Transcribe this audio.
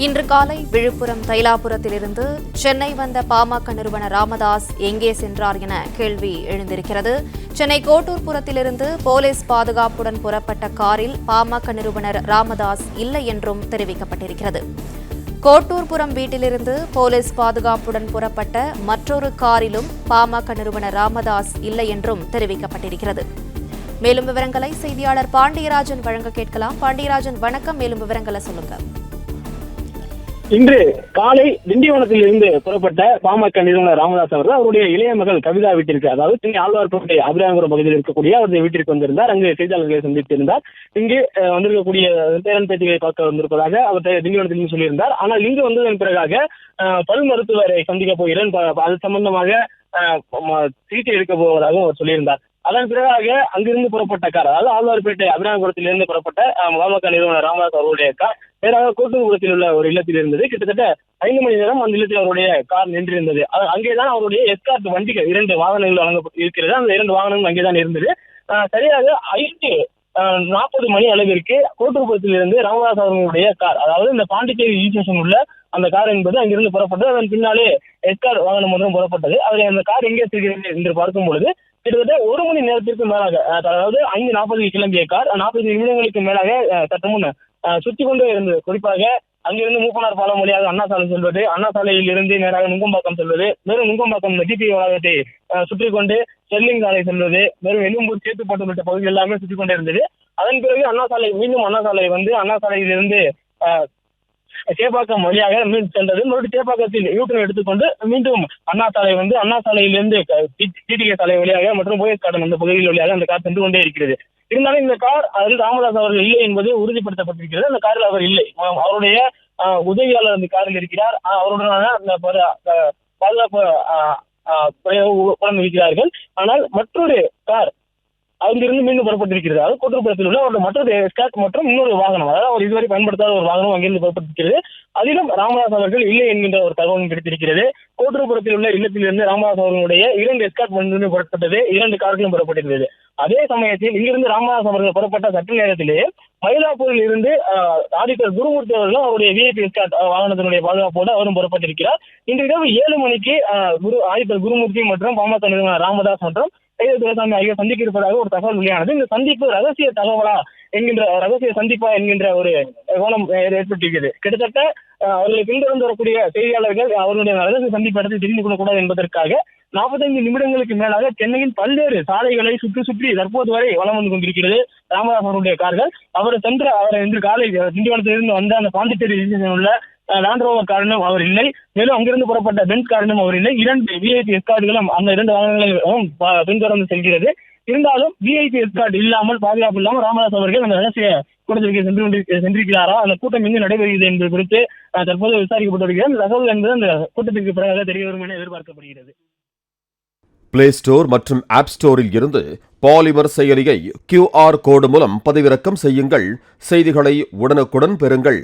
இன்று காலை விழுப்புரம் தைலாபுரத்திலிருந்து சென்னை வந்த பாமக நிறுவனர் ராமதாஸ் எங்கே சென்றார் என கேள்வி எழுந்திருக்கிறது. சென்னை கோட்டூர்புரத்திலிருந்து போலீஸ் பாதுகாப்புடன் புறப்பட்ட காரில் பாமக நிறுவனர் ராமதாஸ் இல்லை என்றும் தெரிவிக்கப்பட்டிருக்கிறது. கோட்டூர்புரம் வீட்டிலிருந்து போலீஸ் பாதுகாப்புடன் புறப்பட்ட மற்றொரு காரிலும் பாமக நிறுவனர் ராமதாஸ் இல்லை என்றும் தெரிவிக்கப்பட்டிருக்கிறது. மேலும் விவரங்களை செய்தியாளர் பாண்டியராஜன் வழங்க கேட்கலாம். பாண்டியராஜன் வணக்கம், மேலும் விவரங்களை சொல்லுங்க. இன்று காலை திண்டிவனத்தில் இருந்து புறப்பட்ட பாமக நிறுவனர் ராமதாஸ் அவர்கள் அவருடைய இளைய மகள் கவிதா வீட்டிற்கு, அதாவது சென்னை ஆழ்வார்பேட்டை அபிராமபுரம் பகுதியில் இருக்கக்கூடிய அவருடைய வீட்டிற்கு வந்திருந்தார். அங்கு செய்தியாளர்களை சந்தித்திருந்தார். இங்கு வந்திருக்கக்கூடிய பேரன் பேத்திகளை பார்க்க வந்திருப்பதாக அவர் திண்டிவனத்தில் சொல்லியிருந்தார். ஆனால் இங்கு வந்ததன் பிறகாக பல் மருத்துவரை சந்திக்க போகிறேன், அது சம்பந்தமாக சிகிச்சை எடுக்க போவதாக அவர் சொல்லியிருந்தார். அதன் பிறகாக அங்கிருந்து புறப்பட்ட கார், அதாவது ஆழ்வார்பேட்டை அபிராமபுரத்திலிருந்து புறப்பட்ட பாமக நிறுவனர் ராமதாஸ் அவருடைய கார் நேராக கோட்டூர்புரத்தில் உள்ள ஒரு இல்லத்தில் இருந்தது. கிட்டத்தட்ட 5 மணி நேரம் அந்த இல்லத்தில் அவருடைய கார் நின்றிருந்தது. அங்கேதான் அவருடைய எஸ்கார்ட் வண்டிகள் 2 வாகனங்கள் வழங்கப்பட்டு இருக்கிறது. அந்த 2 வாகனங்கள் அங்கேதான் இருந்தது. சரியாக 5:40 மணி அளவிற்கு கோட்டூர்புரத்தில் இருந்து ராமதாஸ் அவர்களுடைய கார், அதாவது இந்த பாண்டிச்சேரி ரிஜிஸ்ட்ரேஷன் உள்ள அந்த கார் என்பது அங்கிருந்து புறப்பட்டது. அதன் பின்னாலே எஸ்கார்ட் வாகனம் ஒன்றும் புறப்பட்டது. அதில் அந்த கார் எங்கே செல்கிறது என்று பார்க்கும் பொழுது கிட்டத்தட்ட 1 மணி நேரத்திற்கு மேலாக, அதாவது 5:40 கிளம்பிய கார் 40 நிமிடங்களுக்கு மேலாக சற்று முன் சுற்றி கொண்டே இருந்தது. குறிப்பாக அங்கிருந்து மூப்பனார் பாலம் வழியாக அண்ணா சாலை செல்வது, அண்ணா சாலையில் இருந்து நேராக நுங்கம்பாக்கம் செல்வது, மேலும் நுங்கம்பாக்கம் ஜிபி வளாகத்தை சுற்றி கொண்டு ஸ்டெர்லிங் சாலை செல்வது, மேலும் எழும்பூர் சேத்துப்பாட்டு உள்ளிட்ட பகுதிகள் எல்லாமே சுற்றி கொண்டே இருந்தது. அதன் பிறகு அண்ணா சாலை, மீண்டும் அண்ணா சாலை வந்து அண்ணா சாலையிலிருந்து சேப்பாக்கம் வழியாக மீண்டும் சென்றது. மறுபடியும் சேப்பாக்கத்தில் யூட்டன் எடுத்துக்கொண்டு மீண்டும் அண்ணா சாலை வந்து அண்ணா சாலையிலிருந்து டிடிகே சாலை வழியாக மற்றும் போயஸ் கார்டன் அந்த பகுதியில் வழியாக அந்த கார் சென்று கொண்டே இருக்கிறது. இருந்தாலும் இந்த கார் அதில் ராமதாஸ் அவர்கள் இல்லை என்பது உறுதிப்படுத்தப்பட்டிருக்கிறது. அந்த காரில் அவர் இல்லை, அவருடைய உதவியாளர் அந்த காரில் இருக்கிறார். அவருடனான பாதுகாப்பு இருக்கிறார்கள். ஆனால் மற்றொரு கார் அங்கிருந்து மீண்டும் புறப்பட்டிருக்கிறது. அதாவது கோட்டூர்புரத்தில் உள்ள அவருடைய மற்றொரு எஸ்கார்ட் மற்றும் இன்னொரு வாகனம், அதாவது அவர் இதுவரை பயன்படுத்தாத ஒரு வாகனம் அங்கிருந்து புறப்பட்டிருக்கிறது. அதிலும் ராமதாஸ் அவர்கள் இல்லை என்கின்ற ஒரு தகவலும் கிடைத்திருக்கிறது. கோட்டூர்புரத்தில் உள்ள இல்லத்திலிருந்து ராமதாஸ் அவர்களுடைய 2 எஸ்கார்ட் வந்து புறப்பட்டது, 2 கார்களும் புறப்பட்டிருந்தது. அதே சமயத்தில் இங்கிருந்து ராமதாஸ் அவர்கள் புறப்பட்ட சற்று நேரத்திலேயே மயிலாப்பூரில் இருந்து ஆதித்தர் குருமூர்த்தி அவர்களும் அவருடைய விஐபி எஸ்கார்ட் வாகனத்தினுடைய பாதுகாப்போடு அவரும் புறப்பட்டிருக்கிறார். இன்று இரவு 7 மணிக்கு ஆதித்தர் குருமூர்த்தி மற்றும் பாமக நிறுவனர் ராமதாஸ் மற்றும் துரைசாமி ஆகியோர் சந்திக்க இருப்பதாக ஒரு தகவல் வெளியானது. இந்த சந்திப்பு ரகசிய தகவலா என்கின்ற ரகசிய சந்திப்பா என்கின்ற ஒரு கோணம் ஏற்பட்டிருக்கிறது. கிட்டத்தட்ட அவர்களை பின்தொடர்ந்து வரக்கூடிய செய்தியாளர்கள் அவர்களுடைய ரகசிய சந்திப்பு இடத்தை தெரிந்து கொள்ளக்கூடாது என்பதற்காக 45 நிமிடங்களுக்கு மேலாக சென்னையின் பல்வேறு சாலைகளை சுற்றி தற்போது வரை வலம் வந்து கொண்டிருக்கிறது ராமதாஸ் அவருடைய கார்கள். அவர் இன்று காலை திண்டிவனத்திலிருந்து வந்த அந்த பாண்டிச்சேரி உள்ள லேண்ட் ரோவர் காரணம் அவர் இல்லை, மேலும் அங்கிருந்து புறப்பட்ட பென்ஸ் காரணம் அவர் இல்லை. 2 விஐபி எஸ்கார்டுகளும் அந்த 2 வாகனங்களும் பின்தொடர்ந்து செல்கிறது. இருந்தாலும் விஐபி எஸ்கார்டு இல்லாமல், பாதுகாப்பு இல்லாமல் ராமதாஸ் அவர்கள் அந்த ரகசிய கூட்டத்திற்கு சென்றிருக்கிறாரா, அந்த கூட்டம் எங்கு நடைபெறுகிறது என்பது குறித்து தற்போது விசாரிக்கப்பட்டு வருகிறது. அந்த தகவல் என்பது அந்த கூட்டத்திற்கு பிறகு தெரிய வரும் என எதிர்பார்க்கப்படுகிறது. பிளே ஸ்டோர் மற்றும் ஆப் ஸ்டோரில் இருந்து பாலிமர் செயலியை QR கோடு மூலம் பதிவிறக்கம் செய்யுங்கள். செய்திகளை உடனுக்குடன் பெறுங்கள்.